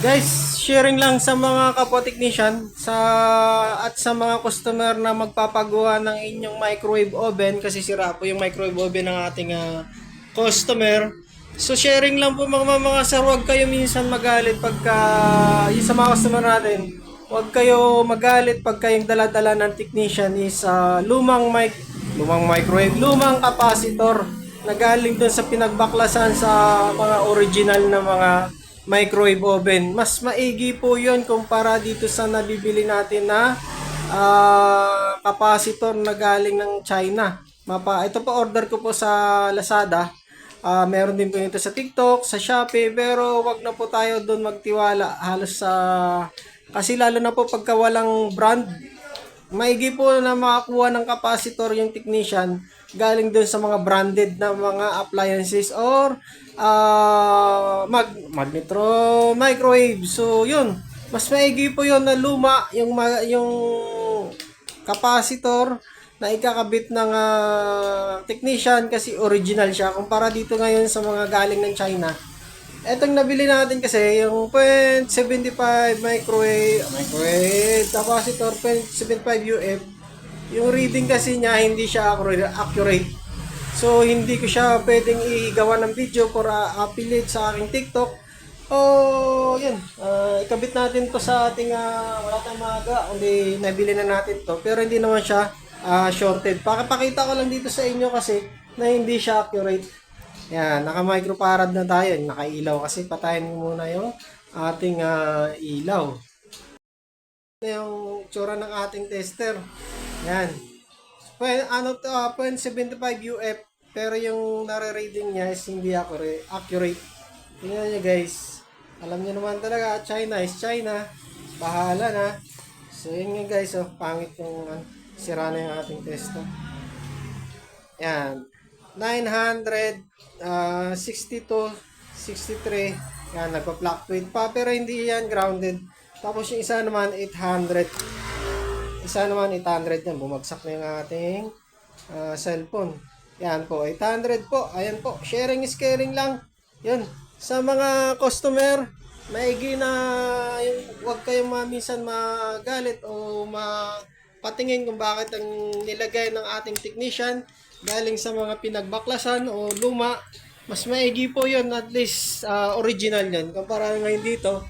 Guys, sharing lang sa mga kapwa technician at sa mga customer na magpapagawa ng inyong microwave oven kasi sira po yung microwave oven ng ating customer. So sharing lang po mga sir, huwag kayo minsan magalit pagka yung sa mga customer natin. Huwag kayo magalit pagka yung dala-dala ng technician is lumang microwave, lumang capacitor na galing doon sa pinagbaklasan sa mga original na mga microwave oven. Mas maigi po yun kumpara dito sa nabibili natin na capacitor na galing ng China. Ito po order ko po sa Lazada. Meron din po ito sa TikTok, sa Shopee, pero wag na po tayo doon magtiwala. Halos sa kasi lalo na po pagka walang brand, maigi po na makakuha ng capacitor yung technician galing dun sa mga branded na mga appliances or magnetron microwave. So yun, mas maigi po yun na luma yung capacitor na ikakabit ng technician kasi original siya kumpara dito ngayon sa mga galing ng China. Etong nabili natin kasi yung 0.75 microwave capacitor 0.75 UF. Yung reading kasi niya hindi siya accurate. So hindi ko siya pwedeng igawa ng video para affiliate sa aking TikTok. Yun. Ikabit natin to sa ating wala tayong maaga, kundi nabili na natin to. Pero hindi naman siya shorted. Pakipakita ko lang dito sa inyo kasi na hindi siya accurate. Yan, naka-microfarad na tayo. Naka-ilaw kasi patayin mo muna yung ating ilaw. Ito yung tsura ng ating tester. Yan. 0.75 UF pero yung nare-reading niya is hindi accurate. Tingnan niyo guys. Alam niyo naman talaga, China is China. Bahala na. So yun nga guys, pangit yung sira na yung ating tester. Yan. 962, 63. Yan, nagpa-fluctuate pa. Pero hindi yan grounded. Tapos yung isa naman, 800. Isa naman, 800 yan. Bumagsak na yung ating cellphone. Yan po, 800 po. Ayan po, sharing is caring lang. Yun. Sa mga customer, maigi na huwag kayong minsan magalit o patingin kung bakit ang nilagay ng ating technician galing sa mga pinagbaklasan o luma. Mas maigi po yun, at least original yun. Kumpara ngayon dito,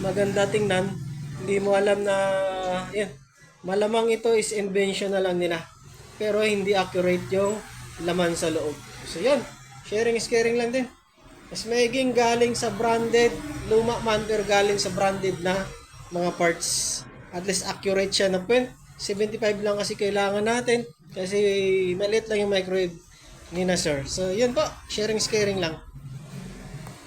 maganda tingnan. Hindi mo alam na yan, malamang ito is invention na lang nila. Pero hindi accurate yung laman sa loob. So yun, sharing is caring lang din. Mas maiging galing sa branded, luma man pero galing sa branded na mga parts. At least accurate siya na 75 lang kasi kailangan natin kasi maliit lang yung microwave ni na sir. So yun po, sharing is caring lang.